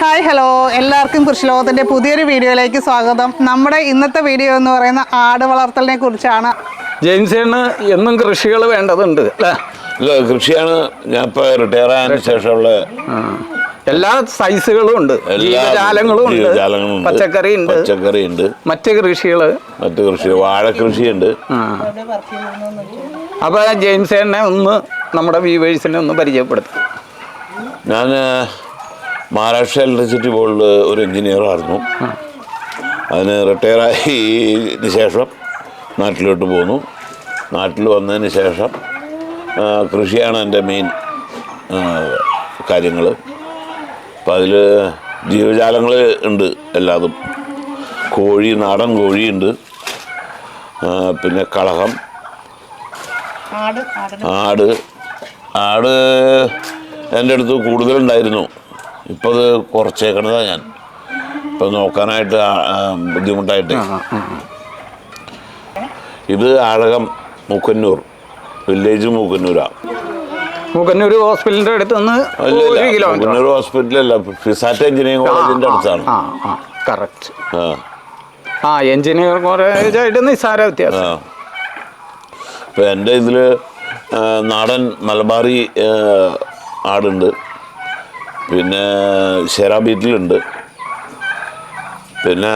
Hi hello എല്ലാവർക്കും കൃഷിലോകത്തിൻ്റെ പുതിയൊരു വീഡിയോയിലേക്ക് സ്വാഗതം. നമ്മുടെ ഇന്നത്തെ വീഡിയോ എന്ന് പറയുന്ന ആട് വളർത്തലിനെ കുറിച്ചാണ്. ജെയിംസേണ് എന്നും കൃഷികൾ വേണ്ടതുണ്ട് അല്ലേ? കൃഷിയാണ് ഞാൻ ഇപ്പോൾ റിട്ടയർ ആയതിനു ശേഷമുള്ള എല്ലാ സൈസുകളും ഉണ്ട്, ജീവജാലങ്ങളും ഉണ്ട്, പച്ചക്കറി ഉണ്ട്, മറ്റ് കൃഷികൾ വാഴ കൃഷിയുണ്ട്. അപ്പോൾ ജെയിംസേനെ ഒന്ന് നമ്മുടെ വ്യൂവേഴ്സിനെ ഒന്ന് പരിചയപ്പെടുത്തും. ഞാൻ മഹാരാഷ്ട്ര ഇലക്ട്രിസിറ്റി ബോർഡിൽ ഒരു എഞ്ചിനീയറായിരുന്നു. അതിന് റിട്ടയർ ആയതിന് ശേഷം നാട്ടിലോട്ട് പോന്നു. നാട്ടിൽ വന്നതിന് ശേഷം കൃഷിയാണ് എൻ്റെ മെയിൻ കാര്യങ്ങൾ. അപ്പം അതിൽ ജീവജാലങ്ങൾ ഉണ്ട് എല്ലാതും. കോഴി, നാടൻ കോഴിയുണ്ട്, പിന്നെ കളഹം, ആട് എൻ്റെ അടുത്ത് കൂടുതലുണ്ടായിരുന്നു. ഇപ്പോൾ അത് കുറച്ചേക്കണതാണ് ഞാൻ ഇപ്പം നോക്കാനായിട്ട് ബുദ്ധിമുട്ടായിട്ട്. ഇത് ആഴകം മൂക്കന്നൂർ, വില്ലേജ് മൂക്കന്നൂരാണ്. മൂക്കന്നൂർ ഹോസ്പിറ്റലിൻ്റെ അടുത്ത് നിന്ന് മൂക്കന്നൂർ ഹോസ്പിറ്റലല്ല, ഫിസാറ്റ് എഞ്ചിനീയറിംഗ് കോളേജിൻ്റെ അടുത്താണ്. കറക്റ്റ്. എഞ്ചിനീയറിംഗ് കോളേജായിട്ട് നിസ്സാര വ്യത്യാസം. ഇപ്പം എൻ്റെ ഇതിൽ നാടൻ മലബാറി ആടുണ്ട്, പിന്നെ ഷെറാ ബീറ്റിലുണ്ട്, പിന്നെ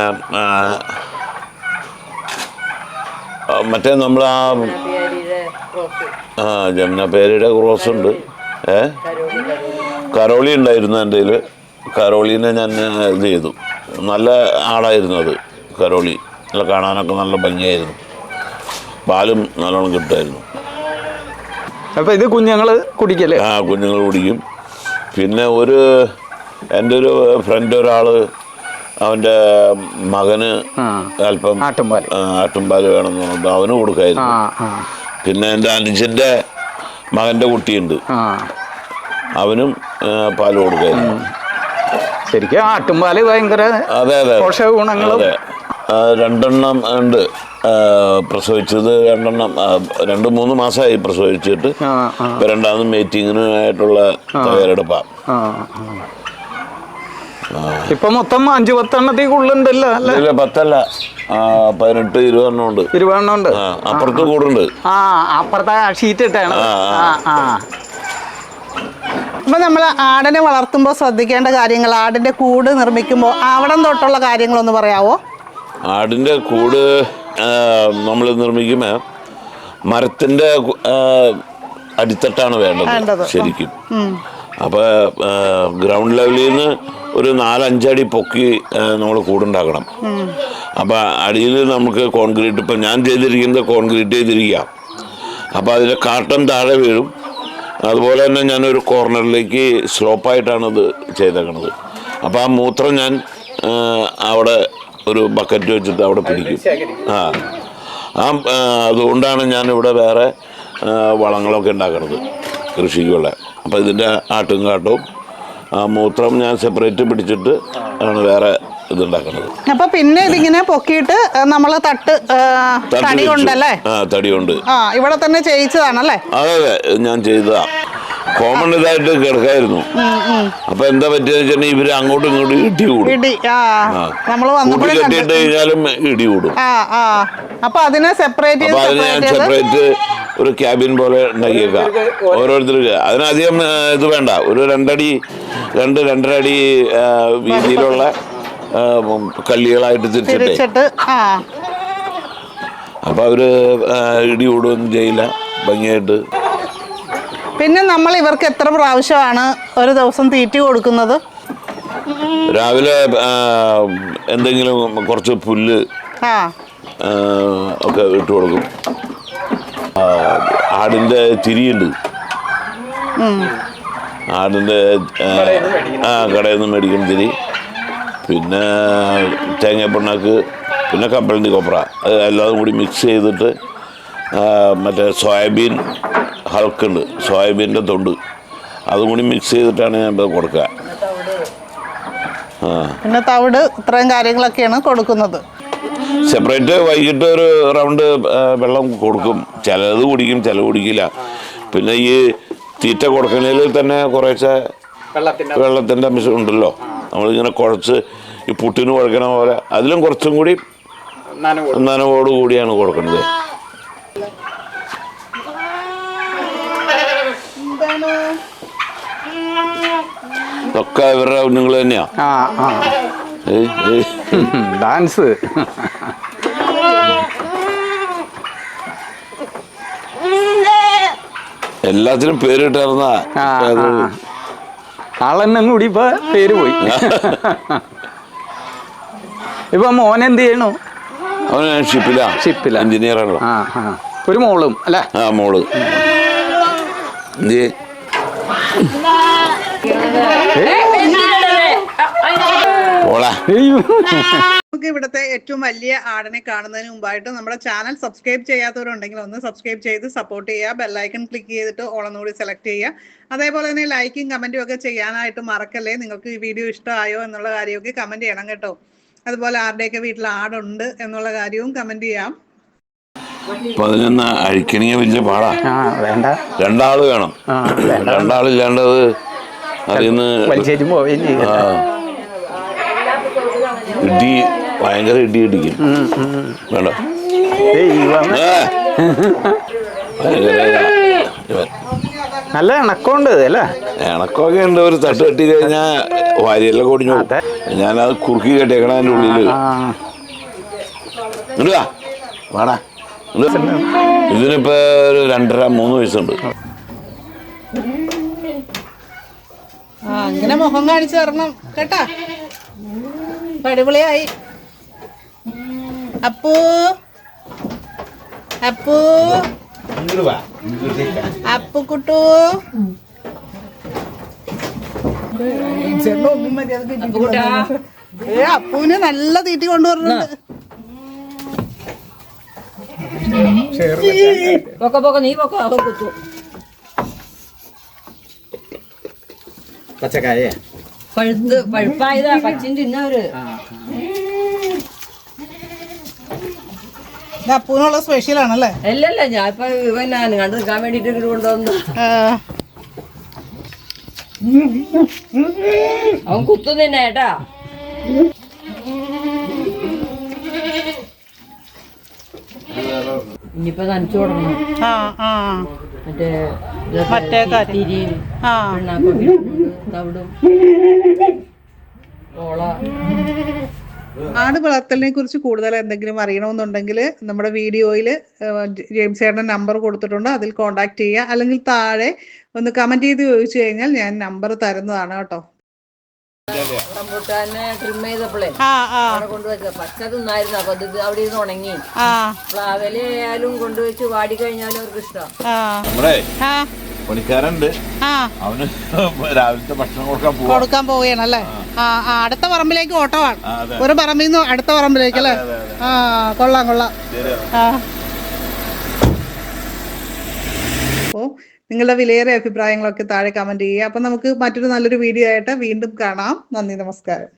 മറ്റേ നമ്മൾ ജമുന പേരിയുടെ ക്രോസ് ഉണ്ട്. കരോളി ഉണ്ടായിരുന്നു എൻ്റെ കയ്യിൽ. കരോളീനെ ഞാൻ ഇത് ചെയ്തു. നല്ല ആടായിരുന്നു അത്. കരോളി നല്ല കാണാനൊക്കെ നല്ല ഭംഗിയായിരുന്നു, പാലും നല്ലോണം കിട്ടുമായിരുന്നു. അപ്പോൾ ഇത് കുഞ്ഞുങ്ങൾ കുടിക്കല്ലേ? കുഞ്ഞുങ്ങൾ കുടിക്കും. പിന്നെ എൻ്റെ ഒരു ഫ്രണ്ട് ഒരാൾ, അവൻ്റെ മകന് അല്പം ആട്ടുംപാൽ വേണമെന്ന് പറഞ്ഞപ്പോൾ അവന് കൊടുക്കായിരുന്നു. പിന്നെ എൻ്റെ അനുജൻ്റെ മകൻ്റെ കുട്ടിയുണ്ട്, അവനും പാൽ കൊടുക്കായിരുന്നു. ശരിക്കും ആട്ടുംപാൽ ഭയങ്കര പോഷക ഗുണങ്ങളും. രണ്ടെണ്ണം ഉണ്ട് പ്രസവിച്ചത്. 2-3 മാസമായി പ്രസവിച്ചിട്ട്. ഇപ്പം രണ്ടാമത് മീറ്റിങ്ങിനായിട്ടുള്ള തയ്യാറെടുപ്പാണ്. ഇപ്പൊ മൊത്തം 5-10 എണ്ണത്തിക്കുള്ളുണ്ടല്ലോ? 10 അല്ല, 18-20 എണ്ണം ഉണ്ട്. 20 എണ്ണം ഉണ്ട്. അപ്പുറത്ത് കൂടുണ്ട്. അപ്പുറത്തെ ഷീറ്റ് ഇട്ടാണ്. അപ്പോൾ നമ്മൾ ആടിനെ വളർത്തുമ്പോൾ ശ്രദ്ധിക്കേണ്ട കാര്യങ്ങൾ, ആടിൻ്റെ കൂട് നിർമ്മിക്കുമ്പോൾ അവിടം തൊട്ടുള്ള കാര്യങ്ങളൊന്ന് പറയാമോ? ആടിൻ്റെ കൂട് നമ്മൾ നിർമ്മിക്കുമ്പോൾ മരത്തിൻ്റെ അടിത്തട്ടാണ് വേണ്ടത് ശരിക്കും. അപ്പോൾ ഗ്രൗണ്ട് ലെവലിൽ നിന്ന് ഒരു 4-5 അടി പൊക്കി നമ്മൾ കൂടുണ്ടാക്കണം. അപ്പോൾ അടിയിൽ നമുക്ക് കോൺക്രീറ്റ്, ഇപ്പം ഞാൻ ചെയ്തിരിക്കുന്നത് കോൺക്രീറ്റ് ചെയ്തിരിക്കുക. അപ്പോൾ അതിൻ്റെ കാട്ടം താഴെ വീഴും. അതുപോലെ തന്നെ ഞാനൊരു കോർണറിലേക്ക് സ്ലോപ്പായിട്ടാണ് ഇത് ചെയ്തേക്കണത്. അപ്പോൾ ആ മൂത്രം ഞാൻ അവിടെ ഒരു ബക്കറ്റ് വെച്ചിട്ട് അവിടെ പിടിക്കും. അതുകൊണ്ടാണ് ഞാനിവിടെ വേറെ വളങ്ങളൊക്കെ ഉണ്ടാക്കുന്നത് കൃഷിക്കുള്ള. അപ്പോൾ ഇതിൻ്റെ ആട്ടും കാട്ടവും മൂത്രം ഞാൻ സെപ്പറേറ്റ് പിടിച്ചിട്ട് ആണ് വേറെ ഇതുണ്ടാക്കുന്നത്. അപ്പോൾ പിന്നെ ഇതിങ്ങനെ പൊക്കിയിട്ട് നമ്മൾ തടി കൊണ്ടല്ലേ? തടി കൊണ്ട് ഇവിടെ തന്നെ ചെയ്യിച്ചതാണല്ലേ? അതെ, ഞാൻ ചെയ്തതാ. കോമൺ ഇതായിട്ട് കിടക്കായിരുന്നു. അപ്പൊ എന്താ പറ്റിയെന്ന് വെച്ചാൽ ഇവര് അങ്ങോട്ടും ഇങ്ങോട്ടും ഇടി കൂടും. കെട്ടിയിട്ട് കഴിഞ്ഞാലും ഇടി കൂടും. അപ്പൊ അതിനെ സെപ്പറേറ്റ് ഞാൻ സെപ്പറേറ്റ് ഒരു ക്യാബിൻ പോലെ ഉണ്ടാക്കിയേക്കാം ഓരോരുത്തർക്ക്. അതിനധികം ഇത് വേണ്ട, ഒരു 2-2.5 അടി വീതിയിലുള്ള കല്ലികളായിട്ട് തിരിച്ചിട്ട് അപ്പൊ അവര് ഇടി കൂടുകയൊന്നും ചെയ്യില്ല, ഭംഗിയായിട്ട്. പിന്നെ നമ്മൾ ഇവർക്ക് എത്ര പ്രാവശ്യമാണ് ഒരു ദിവസം തീറ്റി കൊടുക്കുന്നത്? രാവിലെ എന്തെങ്കിലും കുറച്ച് പുല്ല് ഒക്കെ ഇട്ട് കൊടുക്കും. ആടിൻ്റെ തിരിയുണ്ട്, ആടിൻ്റെ കടയിൽ നിന്ന് മേടിക്കുന്ന തിരി, പിന്നെ തേങ്ങാപ്പിണ്ണാക്ക്, പിന്നെ കപ്പലണ്ടി കൊപ്ര, അത് എല്ലാതും കൂടി മിക്സ് ചെയ്തിട്ട് മറ്റേ സോയാബീൻ ഹൽക്കുണ്ട്, സോയാബീൻ്റെ തൊണ്ട്, അതും കൂടി മിക്സ് ചെയ്തിട്ടാണ് ഞാൻ കൊടുക്കുക. പിന്നെ തവിട്, ഇത്രയും കാര്യങ്ങളൊക്കെയാണ് കൊടുക്കുന്നത്. സെപ്പറേറ്റ് വൈകിട്ട് ഒരു റൗണ്ട് വെള്ളം കൊടുക്കും. ചിലത് കുടിക്കും, ചില കുടിക്കില്ല. പിന്നെ ഈ തീറ്റ കൊടുക്കുന്നതിൽ തന്നെ കുറേശ്ശെ വെള്ളത്തിൻ്റെ അംശം ഉണ്ടല്ലോ, നമ്മളിങ്ങനെ കുഴച്ച് ഈ പുട്ടിന് കുഴക്കണ പോലെ അതിലും കുറച്ചും കൂടി നനവോട് കൂടിയാണ് കൊടുക്കുന്നത്. ഇതൊക്കെ ഇവരുടെ കുഞ്ഞുങ്ങൾ തന്നെയാ. ഡാൻസ് എല്ലാത്തിനും പേര് കിട്ടാറുന്ന ആളെന്നെ കൂടി ഇപ്പൊ പേര് പോയി. ഇപ്പൊ മോൻ എന്ത് ചെയ്യണു? അവന് ഷിപ്പില എഞ്ചിനീയറാണല്ലോ. ഒരു മോളും അല്ലെ? മോള് എന്ത് നമുക്ക് ഇവിടുത്തെ ഏറ്റവും വലിയ ആടിനെ കാണുന്നതിന് മുമ്പായിട്ട് നമ്മുടെ ചാനൽ സബ്സ്ക്രൈബ് ചെയ്യാത്തവരുണ്ടെങ്കിൽ ഒന്ന് സബ്സ്ക്രൈബ് ചെയ്ത് സപ്പോർട്ട് ചെയ്യുക. ബെല്ലൈക്കൺ ക്ലിക്ക് ചെയ്തിട്ട് ഓളെന്നുകൂടി സെലക്ട് ചെയ്യുക. അതേപോലെ തന്നെ ലൈക്കും കമന്റും ഒക്കെ ചെയ്യാനായിട്ട് മറക്കല്ലേ. നിങ്ങൾക്ക് ഈ വീഡിയോ ഇഷ്ടമായോ എന്നുള്ള കാര്യമൊക്കെ കമന്റ് ചെയ്യണം കേട്ടോ. അതുപോലെ ആരുടെയൊക്കെ വീട്ടിൽ ആടുണ്ട് എന്നുള്ള കാര്യവും കമന്റ് ചെയ്യാം. അപ്പൊ അതിനൊന്ന് അഴിക്കണമെങ്കിൽ വലിയ പാടാ. വേണ്ട, രണ്ടാള് വേണം. രണ്ടാളില്ലാണ്ടത് അതിന്ന് ഇടി ഭയങ്കര ഇടി ഇടിക്കും. വേണ്ട, നല്ല ഇണക്കമുണ്ട് അല്ലേ? ഇണക്കമൊക്കെ ഉണ്ട്. ഒരു തട്ട് കെട്ടി കഴിഞ്ഞാൽ വാരിയെല്ലാം കൊടിഞ്ഞു. ഞാനത് കുറുക്കി കെട്ടിയേക്കണ അതിൻ്റെ ഉള്ളില്. ഇടുക വേടാ. ഇതിനിപ്പോ ഒരു 2.5-3 വയസ്സുണ്ട്. അങ്ങനെ മുഖം കാണിച്ചു തരണം കേട്ടാ. അടിപൊളിയായി. അപ്പൂ അപ്പൂ അപ്പുക്കുട്ടു അപ്പൂന് നല്ല തീറ്റി കൊണ്ടുവരുന്നുണ്ട്. പച്ചക്കായ പഴുപ്പായതാ പച്ചിൻ തിന്നവര്. അപ്പൂനുള്ള സ്പെഷ്യൽ ആണല്ലേ? അല്ലല്ല, ഞാൻ ഇപ്പൊ ഇവനാണ് കണ്ടു നിൽക്കാൻ വേണ്ടിട്ട് കൊണ്ടുവന്നു. അവൻ കുത്തുന്നില്ല ഏട്ടാ. ഇനിയിപ്പോ നനച്ചു കൊടുക്കണം. മറ്റേ തിരി തവിടും ഓള. ആട് വളർത്തലിനെ കുറിച്ച് കൂടുതൽ എന്തെങ്കിലും അറിയണമെന്നുണ്ടെങ്കിൽ നമ്മുടെ വീഡിയോയിൽ ജെയിംസ് ചേട്ടൻ്റെ നമ്പർ കൊടുത്തിട്ടുണ്ട്. അതിൽ കോൺടാക്ട് ചെയ്യുക. അല്ലെങ്കിൽ താഴെ ഒന്ന് കമന്റ് ചെയ്ത് ചോദിച്ചു കഴിഞ്ഞാൽ ഞാൻ നമ്പർ തരുന്നതാണ് കേട്ടോ. റംബൂട്ടാനെ ട്രിം ചെയ്തപ്പോഴേ കൊണ്ടുവച്ച പച്ച തിന്നായിരുന്നു. അപ്പൊ ഇത് അവിടെ ഇരുന്ന് ഉണങ്ങി. പ്ലാവലയായാലും കൊണ്ടുവച്ച് വാടി കഴിഞ്ഞാലും അവർക്ക് ഇഷ്ടം. പണിക്കാരുണ്ട്, അവന് രാവിലത്തെ ഭക്ഷണം കൊടുക്കാൻ പോവുകയാണല്ലേ? അടുത്ത പറമ്പിലേക്ക് ഓട്ടമാണ്. ഒരു പറമ്പിൽ നിന്ന് അടുത്ത പറമ്പിലേക്ക് അല്ലേ? കൊള്ളാം കൊള്ളാം. അപ്പോൾ നിങ്ങളുടെ വിലയേറിയ അഭിപ്രായങ്ങളൊക്കെ താഴെ കമന്റ് ചെയ്യുക. അപ്പം നമുക്ക് മറ്റൊരു നല്ലൊരു വീഡിയോ ആയിട്ട് വീണ്ടും കാണാം. നന്ദി, നമസ്കാരം.